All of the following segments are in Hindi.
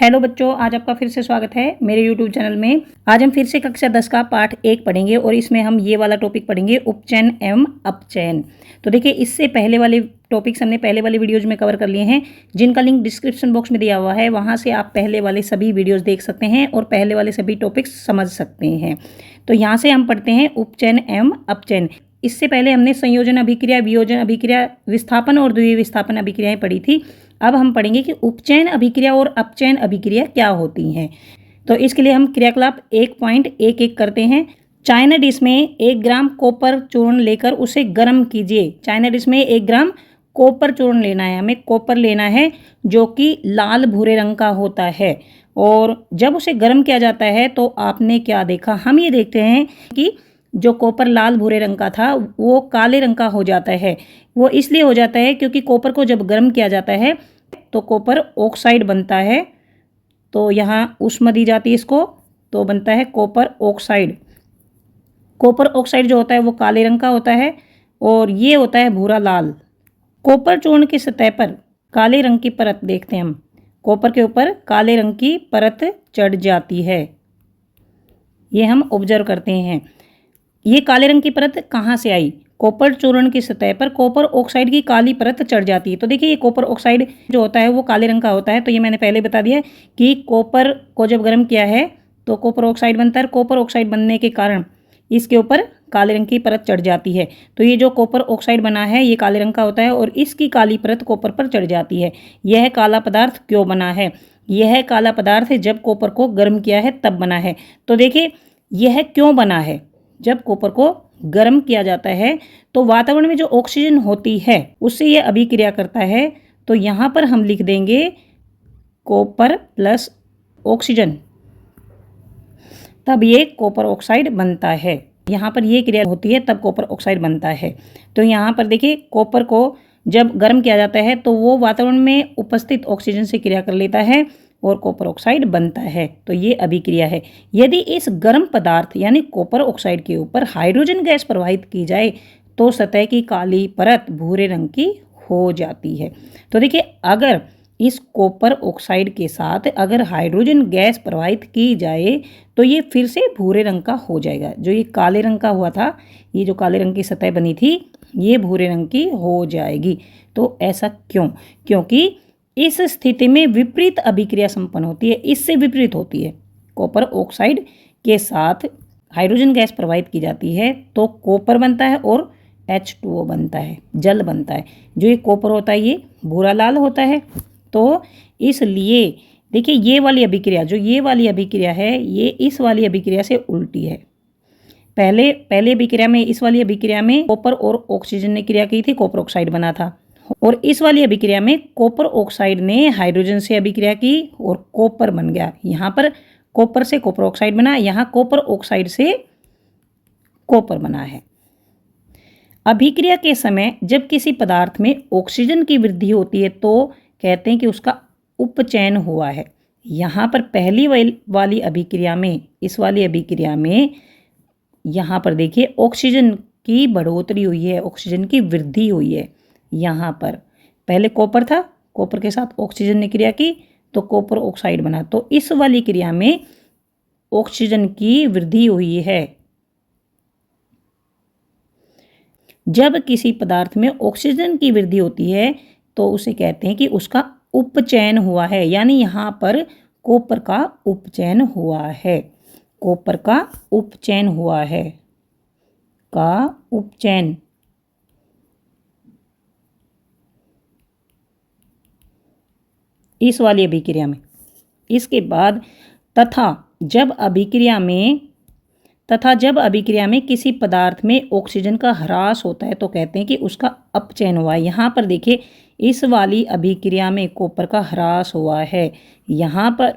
हेलो बच्चों, आज आपका फिर से स्वागत है मेरे यूट्यूब चैनल में। आज हम फिर से कक्षा 10 का पाठ 1 पढ़ेंगे और इसमें हम ये वाला टॉपिक पढ़ेंगे, उपचयन एवं अपचयन। तो देखिए, इससे पहले वाले टॉपिक्स हमने पहले वाले वीडियोज में कवर कर लिए हैं, जिनका लिंक डिस्क्रिप्शन बॉक्स में दिया हुआ है। वहाँ से आप पहले वाले सभी वीडियोज़ देख सकते हैं और पहले वाले सभी टॉपिक्स समझ सकते हैं। तो यहाँ से हम पढ़ते हैं उपचयन एवं अपचयन। इससे पहले हमने संयोजन अभिक्रिया, वियोजन अभिक्रिया, विस्थापन और द्वितीय विस्थापन अभिक्रियाएं पढ़ी थी। अब हम पढ़ेंगे कि उपचयन अभिक्रिया और अपचयन अभिक्रिया क्या होती हैं। तो इसके लिए हम क्रियाकलाप 1.11 करते हैं। चाइना डिश में 1 ग्राम कॉपर चूर्ण लेकर उसे गर्म कीजिए। चाइना डिश में 1 ग्राम कॉपर चूर्ण लेना है, हमें कॉपर लेना है जो कि लाल भूरे रंग का होता है। और जब उसे गर्म किया जाता है तो आपने क्या देखा, हम ये देखते हैं कि जो कॉपर लाल भूरे रंग का था वो काले रंग का हो जाता है। वो इसलिए हो जाता है क्योंकि कॉपर को जब गर्म किया जाता है तो कॉपर ऑक्साइड बनता है। तो यहाँ ऊष्मा दी जाती है इसको, तो बनता है कॉपर ऑक्साइड। कॉपर ऑक्साइड जो होता है वो काले रंग का होता है और ये होता है भूरा लाल। कॉपर चूर्ण की सतह पर काले रंग की परत देखते हैं हम। कॉपर के ऊपर काले रंग की परत चढ़ जाती है, ये हम ऑब्जर्व करते हैं। ये काले रंग की परत कहाँ से आई? कॉपर चूर्ण की सतह पर कॉपर ऑक्साइड की काली परत चढ़ जाती है। तो देखिए, ये कॉपर ऑक्साइड जो होता है वो काले रंग का होता है। तो ये मैंने पहले बता दिया कि कॉपर को जब गर्म किया है तो कॉपर ऑक्साइड बनता है। कॉपर ऑक्साइड बनने के कारण इसके ऊपर काले रंग की परत चढ़ जाती है। तो ये जो कॉपर ऑक्साइड बना है ये काले रंग का होता है और इसकी काली परत कॉपर पर चढ़ जाती है। यह काला पदार्थ क्यों बना है? यह काला पदार्थ जब कॉपर को गर्म किया है तब बना है। तो देखिए, यह क्यों बना है? जब कॉपर को गर्म किया जाता है तो वातावरण में जो ऑक्सीजन होती है उससे यह अभिक्रिया करता है। तो यहाँ पर हम लिख देंगे कॉपर प्लस ऑक्सीजन, तब ये कॉपर ऑक्साइड बनता है। यहाँ पर ये क्रिया होती है तब कॉपर ऑक्साइड बनता है। तो यहाँ पर देखिए, कॉपर को जब गर्म किया जाता है तो वो वातावरण में उपस्थित ऑक्सीजन से क्रिया कर लेता है और कॉपर ऑक्साइड बनता है। तो ये अभिक्रिया है। यदि इस गर्म पदार्थ यानी कॉपर ऑक्साइड के ऊपर हाइड्रोजन गैस प्रवाहित की जाए तो सतह की काली परत भूरे रंग की हो जाती है। तो देखिए, अगर इस कॉपर ऑक्साइड के साथ अगर हाइड्रोजन गैस प्रवाहित की जाए तो ये फिर से भूरे रंग का हो जाएगा। जो ये काले रंग का हुआ था, ये जो काले रंग की सतह बनी थी, ये भूरे रंग की हो जाएगी। तो ऐसा क्यों? क्योंकि इस स्थिति में विपरीत अभिक्रिया संपन्न होती है। इससे विपरीत होती है। कॉपर ऑक्साइड के साथ हाइड्रोजन गैस प्रवाहित की जाती है तो कॉपर बनता है और H2O बनता है, जल बनता है। जो ये कॉपर होता है ये भूरा लाल होता है। तो इसलिए देखिए, ये वाली अभिक्रिया, जो ये वाली अभिक्रिया है, ये इस वाली अभिक्रिया से उल्टी है। पहले अभिक्रिया में, इस वाली अभिक्रिया में कॉपर और ऑक्सीजन ने क्रिया की थी, कॉपर ऑक्साइड बना था। और इस वाली अभिक्रिया में कॉपर ऑक्साइड ने हाइड्रोजन से अभिक्रिया की और कॉपर बन गया। यहाँ पर कॉपर से कॉपर ऑक्साइड बना, यहाँ कॉपर ऑक्साइड से कॉपर बना है। अभिक्रिया के समय जब किसी पदार्थ में ऑक्सीजन की वृद्धि होती है तो कहते हैं कि उसका उपचयन हुआ है। यहाँ पर पहली वाली अभिक्रिया में, इस वाली अभिक्रिया में यहाँ पर देखिए ऑक्सीजन की बढ़ोतरी हुई है, ऑक्सीजन की वृद्धि हुई है। यहाँ पर पहले कॉपर था, कॉपर के साथ ऑक्सीजन ने क्रिया की तो कॉपर ऑक्साइड बना। तो इस वाली क्रिया में ऑक्सीजन की वृद्धि हुई है। जब किसी पदार्थ में ऑक्सीजन की वृद्धि होती है तो उसे कहते हैं कि उसका उपचयन हुआ है। यानी यहाँ पर कॉपर का उपचयन हुआ है। कॉपर का उपचयन हुआ है, का उपचयन। इस वाली अभिक्रिया में। इसके बाद तथा जब अभिक्रिया में किसी पदार्थ में ऑक्सीजन का ह्रास होता है तो कहते हैं कि उसका अपचयन हुआ है। यहाँ पर देखिए, इस वाली अभिक्रिया में कॉपर का ह्रास हुआ है। यहाँ पर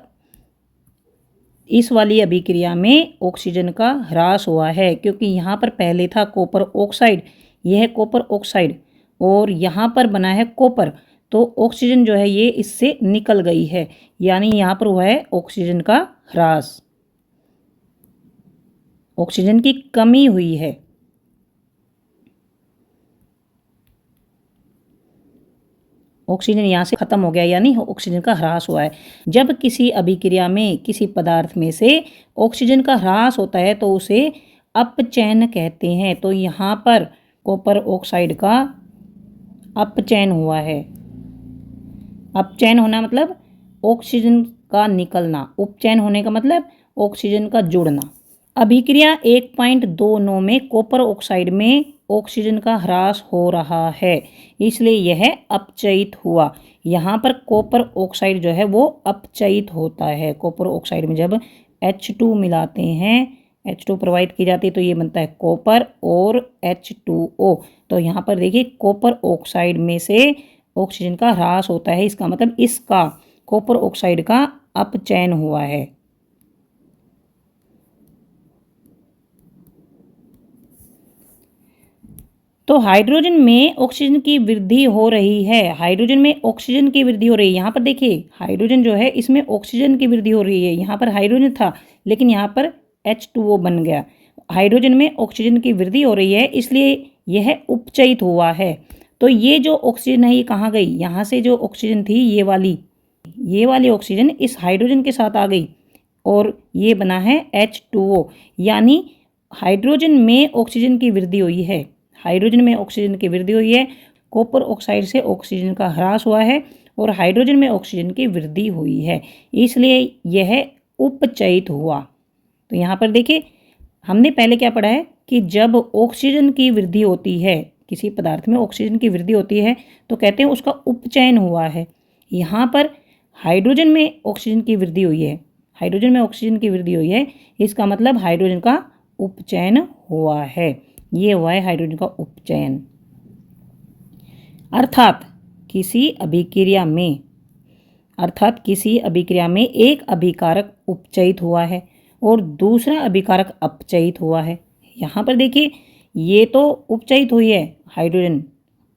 इस वाली अभिक्रिया में ऑक्सीजन का ह्रास हुआ है क्योंकि यहाँ पर पहले था कॉपर ऑक्साइड, यह है कॉपर ऑक्साइड और यहाँ पर बना है कॉपर। तो ऑक्सीजन जो है ये इससे निकल गई है, यानी यहाँ पर हुआ है ऑक्सीजन का ह्रास, ऑक्सीजन की कमी हुई है। ऑक्सीजन यहाँ से खत्म हो गया, यानी ऑक्सीजन का ह्रास हुआ है। जब किसी अभिक्रिया में किसी पदार्थ में से ऑक्सीजन का ह्रास होता है तो उसे अपचयन कहते हैं। तो यहाँ पर कॉपर ऑक्साइड का अपचयन हुआ है। अपचयन होना मतलब ऑक्सीजन का निकलना, उपचयन होने का मतलब ऑक्सीजन का जुड़ना। अभिक्रिया 1.29 में कॉपर ऑक्साइड में ऑक्सीजन का ह्रास हो रहा है, इसलिए यह अपचयित हुआ। यहाँ पर कॉपर ऑक्साइड जो है वो अपचयित होता है। कॉपर ऑक्साइड में जब H2 मिलाते हैं, H2 प्रवाहित की जाती है तो ये बनता है कॉपर और H2O। तो यहाँ पर देखिए कॉपर ऑक्साइड में से ऑक्सीजन का ह्रास होता है, इसका मतलब इसका कॉपर ऑक्साइड का अपचयन हुआ है। तो हाइड्रोजन में ऑक्सीजन की वृद्धि हो रही है। हाइड्रोजन में ऑक्सीजन की वृद्धि हो रही है। यहाँ पर देखिए हाइड्रोजन जो है इसमें ऑक्सीजन की वृद्धि हो रही है। यहाँ पर हाइड्रोजन था लेकिन यहाँ पर H2O बन गया। हाइड्रोजन में ऑक्सीजन की वृद्धि हो रही है, इसलिए यह उपचयित हुआ है। तो ये जो ऑक्सीजन है ये कहाँ गई? यहाँ से जो ऑक्सीजन थी ये वाली ऑक्सीजन इस हाइड्रोजन के साथ आ गई और ये बना है H2O, यानी हाइड्रोजन में ऑक्सीजन की वृद्धि हुई है। हाइड्रोजन में ऑक्सीजन की वृद्धि हुई है, कॉपर ऑक्साइड से ऑक्सीजन का ह्रास हुआ है और हाइड्रोजन में ऑक्सीजन की वृद्धि हुई है, इसलिए यह उपचयित हुआ। तो यहाँ पर देखिए हमने पहले क्या पढ़ा है कि जब ऑक्सीजन की वृद्धि होती है, किसी पदार्थ में ऑक्सीजन की वृद्धि होती है तो कहते हैं उसका उपचयन हुआ है। यहाँ पर हाइड्रोजन में ऑक्सीजन की वृद्धि हुई है, हाइड्रोजन में ऑक्सीजन की वृद्धि हुई है, इसका मतलब हाइड्रोजन का उपचयन हुआ है। ये हुआ है हाइड्रोजन का उपचयन। अर्थात किसी अभिक्रिया में एक अभिकारक उपचयित हुआ है और दूसरा अभिकारक अपचयित हुआ है। यहाँ पर देखिए ये तो उपचयित हुई है हाइड्रोजन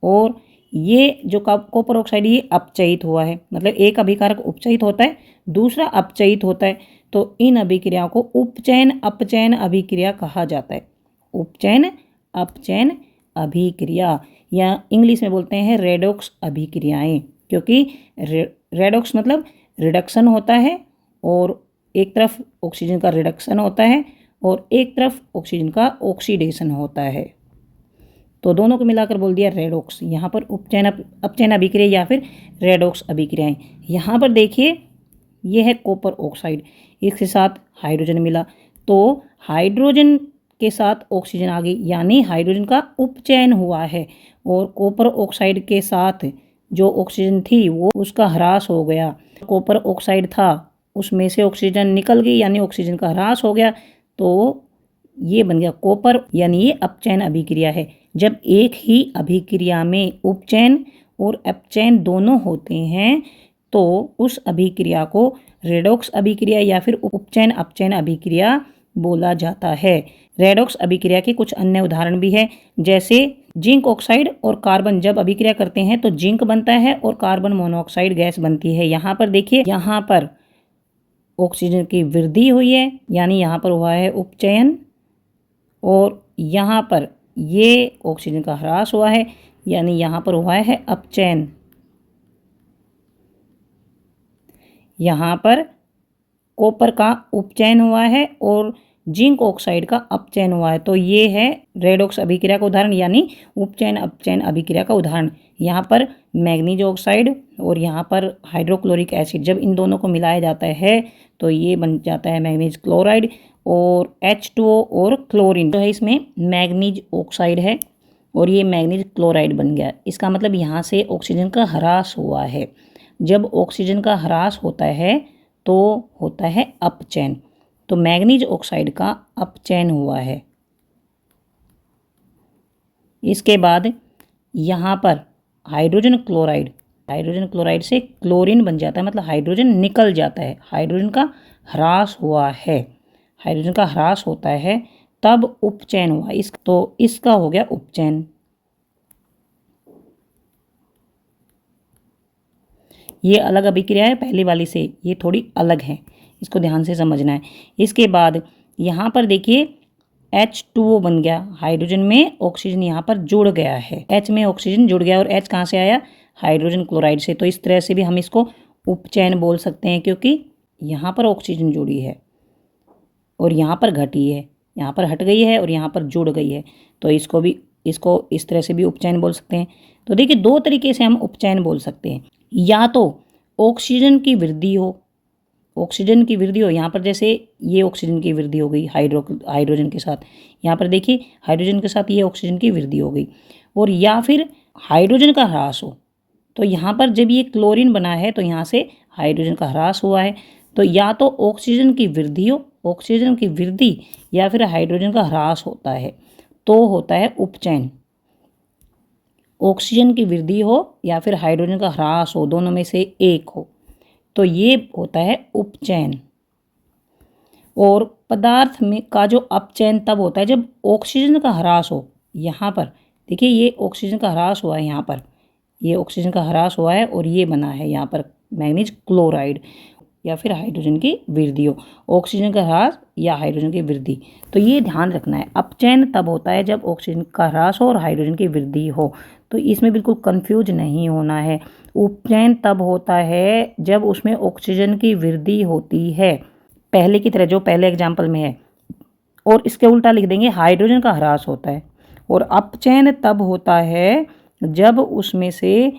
और ये जो कॉपर ऑक्साइड ये अपचयित हुआ है। मतलब एक अभिकारक उपचयित होता है, दूसरा अपचयित होता है। तो इन अभिक्रियाओं को उपचयन अपचयन अभिक्रिया कहा जाता है। उपचयन अपचयन अभिक्रिया या इंग्लिश में बोलते हैं रेडॉक्स अभिक्रियाएं, क्योंकि रेडॉक्स मतलब रिडक्शन होता है और एक तरफ ऑक्सीजन का रिडक्शन होता है और एक तरफ ऑक्सीजन का ऑक्सीडेशन होता है। तो दोनों को मिलाकर बोल दिया रेडॉक्स। यहाँ पर उपचयन अपचयन अभिक्रिया या फिर रेडॉक्स अभिक्रियाएं। यहाँ पर देखिए यह है कॉपर ऑक्साइड, इसके साथ हाइड्रोजन मिला तो हाइड्रोजन के साथ ऑक्सीजन आ गई, यानी हाइड्रोजन का उपचयन हुआ है और कॉपर ऑक्साइड के साथ जो ऑक्सीजन थी वो उसका ह्रास हो गया। कॉपर ऑक्साइड था उसमें से ऑक्सीजन निकल गई, यानी ऑक्सीजन का ह्रास हो गया, तो ये बन गया कॉपर, यानी ये अपचयन अभिक्रिया है। जब एक ही अभिक्रिया में उपचयन और अपचयन दोनों होते हैं तो उस अभिक्रिया को रेडॉक्स अभिक्रिया या फिर उपचयन अपचयन अभिक्रिया बोला जाता है। रेडॉक्स अभिक्रिया के कुछ अन्य उदाहरण भी है, जैसे जिंक ऑक्साइड और कार्बन जब अभिक्रिया करते हैं तो जिंक बनता है और कार्बन मोनोऑक्साइड गैस बनती है। यहाँ पर देखिए यहाँ पर ऑक्सीजन की वृद्धि हुई है, यानी यहाँ पर हुआ है उपचयन, और यहाँ पर ये ऑक्सीजन का ह्रास हुआ है, यानी यहाँ पर हुआ है अपचयन। यहाँ पर कॉपर का उपचयन हुआ है और जिंक ऑक्साइड का अपचयन हुआ है। तो ये है रेडॉक्स अभिक्रिया का उदाहरण, यानी उपचयन अपचयन अभिक्रिया का उदाहरण। यहाँ पर मैग्नीज ऑक्साइड और यहाँ पर हाइड्रोक्लोरिक एसिड, जब इन दोनों को मिलाया जाता है तो ये बन जाता है मैग्नीज क्लोराइड, और H2O और क्लोरीन जो है इसमें मैग्नीज ऑक्साइड है और ये मैग्नीज क्लोराइड बन गया। इसका मतलब यहाँ से ऑक्सीजन का ह्रास हुआ है। जब ऑक्सीजन का ह्रास होता है तो होता है अपचयन, तो मैग्नीज ऑक्साइड का अपचयन हुआ है। इसके बाद यहाँ पर हाइड्रोजन क्लोराइड से क्लोरीन बन जाता है, मतलब हाइड्रोजन निकल जाता है, हाइड्रोजन का ह्रास हुआ है। हाइड्रोजन का ह्रास होता है तब उपचयन हुआ, तो इसका हो गया उपचयन। ये अलग अभिक्रिया है पहले वाली से, ये थोड़ी अलग है, इसको ध्यान से समझना है। इसके बाद यहाँ पर देखिए H2O बन गया, हाइड्रोजन में ऑक्सीजन यहाँ पर जुड़ गया है, H में ऑक्सीजन जुड़ गया और H कहाँ से आया? हाइड्रोजन क्लोराइड से। तो इस तरह से भी हम इसको उपचयन बोल सकते हैं, क्योंकि यहाँ पर ऑक्सीजन जुड़ी है और यहाँ पर घटी है, यहाँ पर हट गई है और यहाँ पर जुड़ गई है। तो इसको इस तरह से भी उपचयन बोल सकते हैं। तो देखिए, दो तरीके से हम उपचयन बोल सकते हैं। या तो ऑक्सीजन की वृद्धि हो, यहाँ पर जैसे ये ऑक्सीजन की वृद्धि हो गई हाइड्रोजन के साथ, यहाँ पर देखिए हाइड्रोजन के साथ ये ऑक्सीजन की वृद्धि हो गई। और या फिर हाइड्रोजन का ह्रास हो, तो यहाँ पर जब ये क्लोरीन बना है तो यहाँ से हाइड्रोजन का ह्रास हुआ है। तो या तो ऑक्सीजन की वृद्धि या फिर हाइड्रोजन का ह्रास होता है, तो होता है उपचयन। ऑक्सीजन की वृद्धि हो या फिर हाइड्रोजन का ह्रास हो, दोनों में से एक हो, तो ये होता है उपचयन। और पदार्थ में का जो अपचयन तब होता है जब ऑक्सीजन का ह्रास हो। यहाँ पर देखिए, ये ऑक्सीजन का ह्रास हुआ है, यहाँ पर ये ऑक्सीजन का ह्रास हुआ है और ये बना है यहाँ पर मैग्नीज क्लोराइड, या फिर हाइड्रोजन की वृद्धि हो, ऑक्सीजन का ह्रास या हाइड्रोजन की वृद्धि। तो ये ध्यान रखना है, अपचयन तब होता है जब ऑक्सीजन का ह्रास हो और हाइड्रोजन की वृद्धि हो। तो इसमें बिल्कुल कंफ्यूज नहीं होना है। उपचयन तब होता है जब उसमें ऑक्सीजन की वृद्धि होती है, पहले की तरह जो पहले एग्जाम्पल में है, और इसके उल्टा लिख देंगे हाइड्रोजन का ह्रास होता है। और अपचयन तब होता है जब उसमें से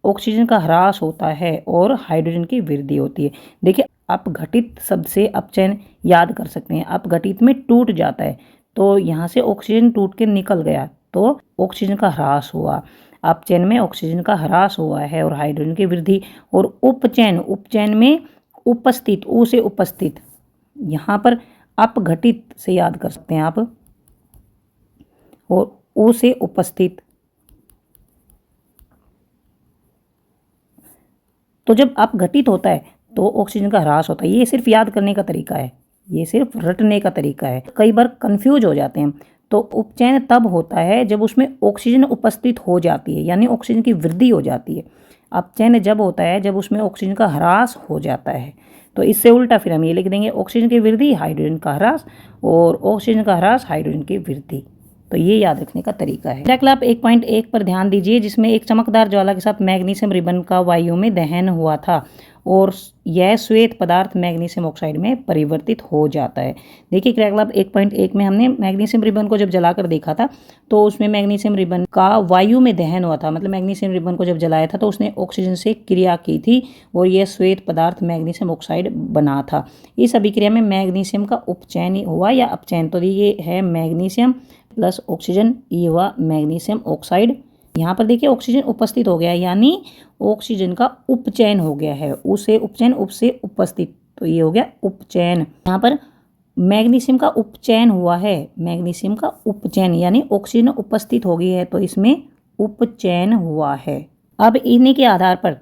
ऑक्सीजन का ह्रास होता है और हाइड्रोजन की वृद्धि होती है। देखिए, अपघटित शब्द से अपचयन याद कर सकते हैं। अपघटित में टूट जाता है, तो यहाँ से ऑक्सीजन टूट के निकल गया तो ऑक्सीजन का ह्रास हुआ। अपचयन में ऑक्सीजन का ह्रास हुआ है और हाइड्रोजन की वृद्धि। और उपचयन में उपस्थित, ऊ से उपस्थित, यहाँ पर अपघटित से याद कर सकते हैं आप, और ऊ से उपस्थित। तो जब अपघटित होता है तो ऑक्सीजन का ह्रास होता है। ये सिर्फ याद करने का तरीका है, ये सिर्फ रटने का तरीका है, कई बार कंफ्यूज हो जाते हैं। तो उपचयन तब होता है जब उसमें ऑक्सीजन उपस्थित हो जाती है, यानी ऑक्सीजन की वृद्धि हो जाती है। अपचयन जब होता है जब उसमें ऑक्सीजन का ह्रास हो जाता है। तो इससे उल्टा फिर हम ये लिख देंगे, ऑक्सीजन की वृद्धि हाइड्रोजन का ह्रास, और ऑक्सीजन का ह्रास हाइड्रोजन की वृद्धि। तो ये याद रखने का तरीका है। क्रियाकलाप 1.1 पर ध्यान दीजिए, जिसमें एक चमकदार ज्वाला के साथ मैग्नीशियम रिबन का वायु में दहन हुआ था और यह श्वेत पदार्थ मैग्नीशियम ऑक्साइड में परिवर्तित हो जाता है। देखिए, क्रियाकलाप 1.1 में हमने मैग्नीशियम रिबन को जब जलाकर देखा था तो उसमें मैग्नीशियम रिबन का वायु में दहन हुआ था, मतलब मैग्नीशियम रिबन को जब जलाया था तो उसने ऑक्सीजन से क्रिया की थी और यह श्वेत पदार्थ मैग्नीशियम ऑक्साइड बना था। इस अभिक्रिया में मैग्नीशियम का उपचयन हुआ या अपचयन। तो ये है मैग्नीशियम प्लस ऑक्सीजन, ये हुआ मैग्नीशियम ऑक्साइड। यहाँ पर देखिए ऑक्सीजन उपस्थित हो गया है, यानी ऑक्सीजन का उपचयन हो गया है। उसे उपचयन, उप से उपस्थित, तो ये हो गया उपचयन। यहाँ पर मैग्नीशियम का उपचयन हुआ है, मैग्नीशियम का उपचयन यानी ऑक्सीजन उपस्थित हो गई है, तो इसमें उपचयन हुआ है। अब इन्हीं के आधार पर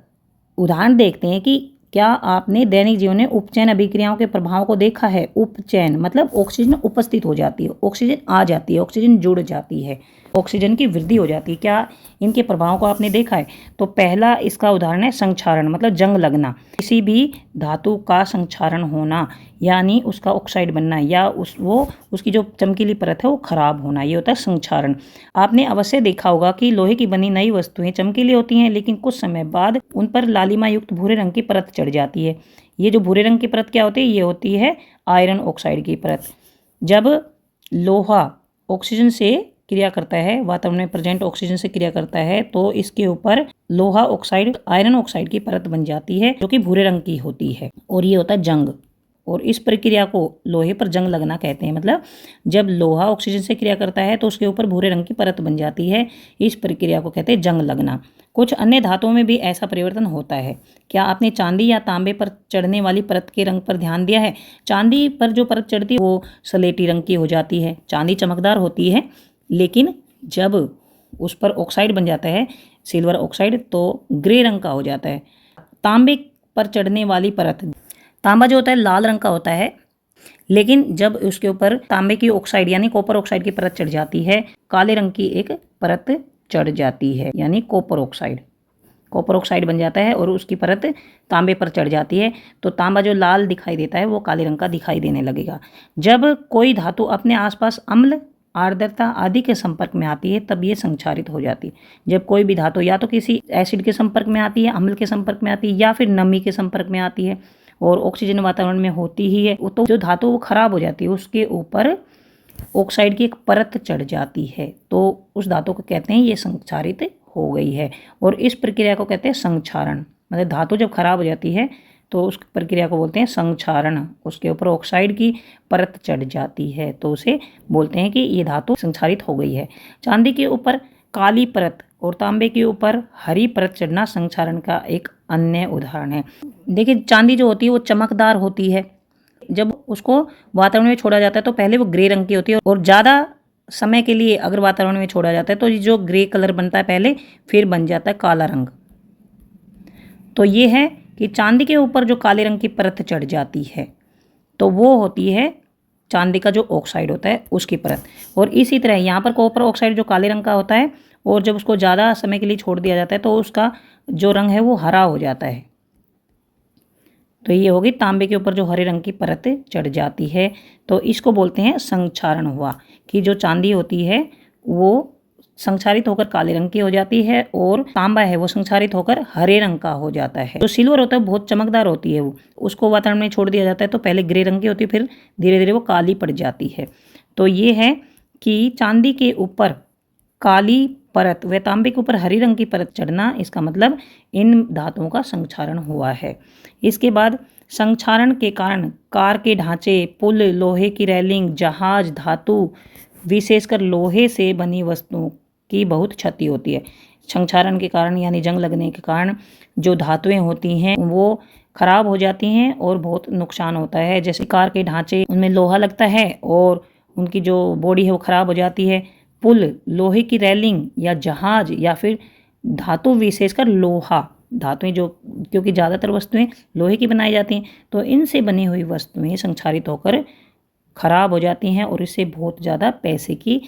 उदाहरण देखते हैं कि क्या आपने दैनिक जीवन में उपचयन अभिक्रियाओं के प्रभाव को देखा है। उपचयन मतलब ऑक्सीजन उपस्थित हो जाती है, ऑक्सीजन आ जाती है, ऑक्सीजन जुड़ जाती है, ऑक्सीजन की वृद्धि हो जाती है। क्या इनके प्रभावों को आपने देखा है? तो पहला इसका उदाहरण है संक्षारण, मतलब जंग लगना। किसी भी धातु का संक्षारण होना यानी उसका ऑक्साइड बनना, या उसकी जो चमकीली परत है वो खराब होना, ये होता है संक्षारण। आपने अवश्य देखा होगा कि लोहे की बनी नई वस्तुएं चमकीली होती हैं, लेकिन कुछ समय बाद उन पर लालिमा युक्त भूरे रंग की परत चढ़ जाती है। ये जो भूरे रंग की परत क्या होती है? ये होती है आयरन ऑक्साइड की परत। जब लोहा ऑक्सीजन से क्रिया करता है, वातावरण में प्रेजेंट ऑक्सीजन से क्रिया करता है, तो इसके ऊपर लोहा ऑक्साइड, आयरन ऑक्साइड की परत बन जाती है, जो कि भूरे रंग की होती है, और ये होता है जंग। और इस प्रक्रिया को लोहे पर जंग लगना कहते हैं। मतलब जब लोहा ऑक्सीजन से क्रिया करता है तो उसके ऊपर भूरे रंग की परत बन जाती है, इस प्रक्रिया को कहते हैं जंग लगना। कुछ अन्य धातुओं में भी ऐसा परिवर्तन होता है। क्या आपने चांदी या तांबे पर चढ़ने वाली परत के रंग पर ध्यान दिया है? चांदी पर जो परत चढ़ती है वो सलेटी रंग की हो जाती है, चांदी चमकदार होती है, लेकिन जब उस पर ऑक्साइड बन जाता है, सिल्वर ऑक्साइड, तो ग्रे रंग का हो जाता है। तांबे पर चढ़ने वाली परत, तांबा जो होता है लाल रंग का होता है, लेकिन जब उसके ऊपर तांबे की ऑक्साइड यानी कॉपर ऑक्साइड की परत चढ़ जाती है, काले रंग की एक परत चढ़ जाती है, यानी कॉपर ऑक्साइड बन जाता है और उसकी परत तांबे पर चढ़ जाती है, तो तांबा जो लाल दिखाई देता है वो काले रंग का दिखाई देने लगेगा। जब कोई धातु अपने आसपास अम्ल, आर्द्रता आदि के संपर्क में आती है तब ये संक्षारित हो जाती है। जब कोई भी धातु या तो किसी एसिड के संपर्क में आती है, अम्ल के संपर्क में आती है, या फिर नमी के संपर्क में आती है और ऑक्सीजन वातावरण में होती ही है, तो जो धातु वो खराब हो जाती है, उसके ऊपर ऑक्साइड की एक परत चढ़ जाती है, तो उस धातु को कहते हैं ये संक्षारित हो गई है। और इस प्रक्रिया को कहते हैं संक्षारण। मतलब धातु जब खराब हो जाती है तो उस प्रक्रिया को बोलते हैं संक्षारण। उसके ऊपर ऑक्साइड की परत चढ़ जाती है तो उसे बोलते हैं कि ये धातु संक्षारित हो गई है। चांदी के ऊपर काली परत और तांबे के ऊपर हरी परत चढ़ना संक्षारण का एक अन्य उदाहरण है। देखिए, चांदी जो होती है वो चमकदार होती है। जब उसको वातावरण में छोड़ा जाता है तो पहले वो ग्रे रंग की होती है, और ज़्यादा समय के लिए अगर वातावरण में छोड़ा जाता है तो जो ग्रे कलर बनता है पहले, फिर बन जाता है काला रंग। तो ये है कि चांदी के ऊपर जो काले रंग की परत चढ़ जाती है तो वो होती है चांदी का जो ऑक्साइड होता है उसकी परत। और इसी तरह यहाँ पर कॉपर ऑक्साइड जो काले रंग का होता है, और जब उसको ज़्यादा समय के लिए छोड़ दिया जाता है तो उसका जो रंग है वो हरा हो जाता है। तो ये होगी तांबे के ऊपर जो हरे रंग की परत चढ़ जाती है, तो इसको बोलते हैं संक्षारण हुआ। कि जो चांदी होती है वो संक्षारित होकर काले रंग की हो जाती है, और तांबा है वो संक्षारित होकर हरे रंग का हो जाता है। जो सिल्वर होता है बहुत चमकदार होती है, वो उसको वातावरण में छोड़ दिया जाता है तो पहले ग्रे रंग की होती है, फिर धीरे धीरे वो काली पड़ जाती है। तो ये है कि चांदी के ऊपर काली परत व तांबे के ऊपर हरी रंग की परत चढ़ना, इसका मतलब इन धातुओं का संक्षारण हुआ है। इसके बाद संक्षारण के कारण कार के ढांचे, पुल, लोहे की रेलिंग, जहाज, धातु विशेषकर लोहे से बनी वस्तुओं की बहुत क्षति होती है। संक्षारण के कारण यानी जंग लगने के कारण जो धातुएं होती हैं वो खराब हो जाती हैं और बहुत नुकसान होता है। जैसे कार के ढांचे, उनमें लोहा लगता है और उनकी जो बॉडी है वो खराब हो जाती है। पुल, लोहे की रेलिंग या जहाज, या फिर धातु विशेषकर लोहा, धातुएं जो, क्योंकि ज़्यादातर वस्तुएं लोहे की बनाई जाती हैं, तो इनसे बनी हुई वस्तुएं संक्षारित होकर खराब हो जाती हैं और इससे बहुत ज़्यादा पैसे की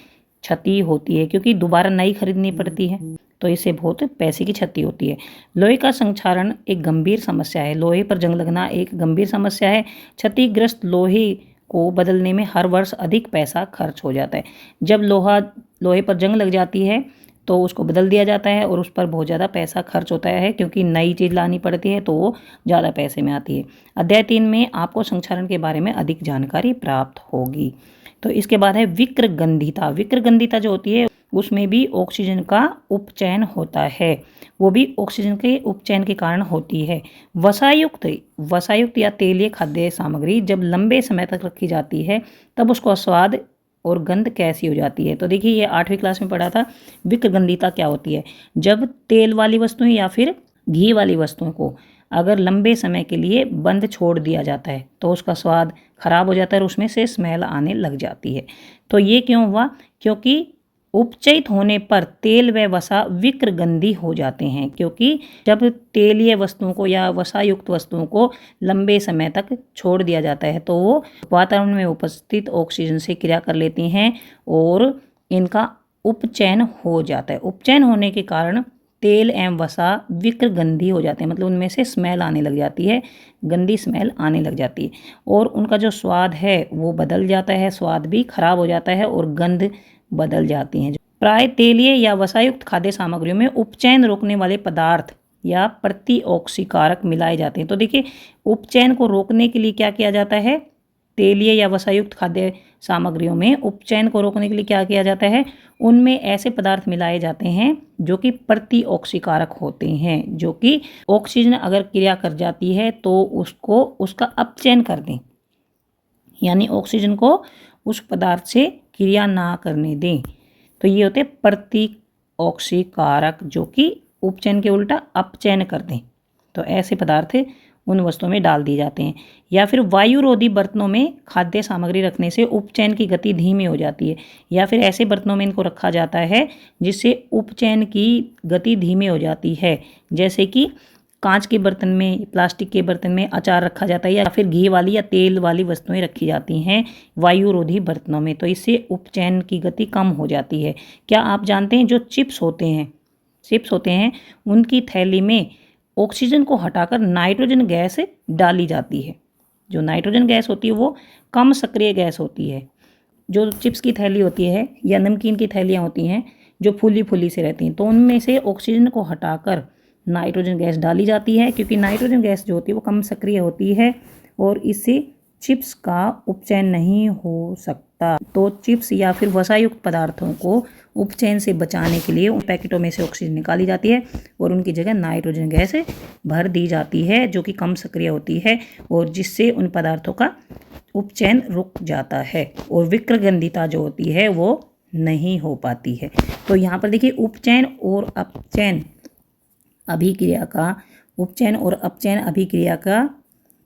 क्षति होती है, क्योंकि दोबारा नई खरीदनी पड़ती है, तो इससे बहुत पैसे की क्षति होती है। लोहे का संक्षारण एक गंभीर समस्या है। लोहे पर जंग लगना एक गंभीर समस्या है। क्षतिग्रस्त लोहे को बदलने में हर वर्ष अधिक पैसा खर्च हो जाता है। जब लोहे पर जंग लग जाती है तो उसको बदल दिया जाता है और उस पर बहुत ज़्यादा पैसा खर्च होता है, क्योंकि नई चीज़ लानी पड़ती है तो वो ज़्यादा पैसे में आती है। अध्याय 3 में आपको संक्षारण के बारे में अधिक जानकारी प्राप्त होगी। तो इसके बाद है विक्रगंधिता। विक्रगंधिता जो होती है उसमें भी ऑक्सीजन का उपचयन होता है, वो भी ऑक्सीजन के उपचयन के कारण होती है। वसायुक्त या तेलीय खाद्य सामग्री जब लंबे समय तक रखी जाती है तब उसका स्वाद और गंध कैसी हो जाती है। तो देखिए, ये 8वीं क्लास में पढ़ा था विक्रगंधिता क्या होती है। जब तेल वाली वस्तुएं या फिर घी वाली वस्तुओं को अगर लंबे समय के लिए बंद छोड़ दिया जाता है तो उसका स्वाद खराब हो जाता है और उसमें से स्मेल आने लग जाती है। तो ये क्यों हुआ? क्योंकि उपचयित होने पर तेल व वसा विक्रगंधी हो जाते हैं, क्योंकि जब तेलीय वस्तुओं को या वसायुक्त वस्तुओं को लंबे समय तक छोड़ दिया जाता है तो वो वातावरण में उपस्थित ऑक्सीजन से क्रिया कर लेती हैं और इनका उपचयन हो जाता है। उपचयन होने के कारण तेल एवं वसा विक्रगंधी हो जाते हैं, मतलब उनमें से स्मेल आने लग जाती है, गंदी स्मेल आने लग जाती है और उनका जो स्वाद है वो बदल जाता है, स्वाद भी खराब हो जाता है और गंध बदल जाती हैं। प्राय तेलीय या वसायुक्त खाद्य सामग्रियों में उपचयन रोकने वाले पदार्थ या प्रतिऑक्सीकारक मिलाए जाते हैं। तो देखिए, उपचयन को रोकने के लिए क्या किया जाता है? तेलीय या वसायुक्त खाद्य सामग्रियों में उपचयन को रोकने के लिए क्या किया जाता है? उनमें ऐसे पदार्थ मिलाए जाते हैं जो कि प्रतिऑक्सीकारक होते हैं, जो कि ऑक्सीजन अगर क्रिया कर जाती है तो उसका अपचयन कर दें, यानी ऑक्सीजन को उस पदार्थ से क्रिया ना करने दें। तो ये होते प्रतिऑक्सीकारक, जो कि उपचयन के उल्टा अपचयन कर दें। तो ऐसे पदार्थ उन वस्तुओं में डाल दिए जाते हैं। या फिर वायुरोधी बर्तनों में खाद्य सामग्री रखने से उपचयन की गति धीमी हो जाती है, या फिर ऐसे बर्तनों में इनको रखा जाता है जिससे उपचयन की गति धीमी हो जाती है। जैसे कि कांच के बर्तन में, प्लास्टिक के बर्तन में अचार रखा जाता है, या फिर घी वाली या तेल वाली वस्तुएं रखी जाती हैं वायुरोधी बर्तनों में, तो इससे उपचयन की गति कम हो जाती है। क्या आप जानते हैं जो चिप्स होते हैं उनकी थैली में ऑक्सीजन को हटाकर नाइट्रोजन गैस डाली जाती है। जो नाइट्रोजन गैस होती है वो कम सक्रिय गैस होती है, जो चिप्स की थैली होती है या नमकीन की थैलियाँ होती हैं जो फूली फूली से रहती हैं, तो उनमें से ऑक्सीजन को हटाकर नाइट्रोजन गैस डाली जाती है, क्योंकि नाइट्रोजन गैस जो होती है वो कम सक्रिय होती है और इससे चिप्स का उपचयन नहीं हो सकता। तो चिप्स या फिर वसायुक्त पदार्थों को उपचयन से बचाने के लिए उन पैकेटों में से ऑक्सीजन निकाली जाती है और उनकी जगह नाइट्रोजन गैस भर दी जाती है, जो कि कम सक्रिय होती है और जिससे उन पदार्थों का उपचयन रुक जाता है और विक्रगंधिता जो होती है वो नहीं हो पाती है। तो यहाँ पर देखिए उपचयन और अपचयन अभिक्रिया का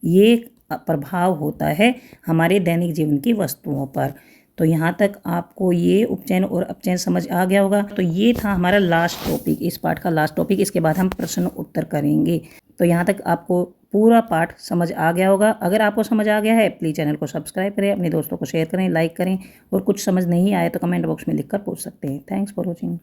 ये प्रभाव होता है हमारे दैनिक जीवन की वस्तुओं पर। तो यहाँ तक आपको ये उपचयन और अपचयन समझ आ गया होगा। तो ये था हमारा लास्ट टॉपिक, इस पाठ का लास्ट टॉपिक। इसके बाद हम प्रश्न उत्तर करेंगे। तो यहाँ तक आपको पूरा पाठ समझ आ गया होगा। अगर आपको समझ आ गया है प्लीज़ चैनल को सब्सक्राइब करें, अपने दोस्तों को शेयर करें, लाइक करें और कुछ समझ नहीं आए तो कमेंट बॉक्स में लिखकर पूछ सकते हैं। Thanks for watching.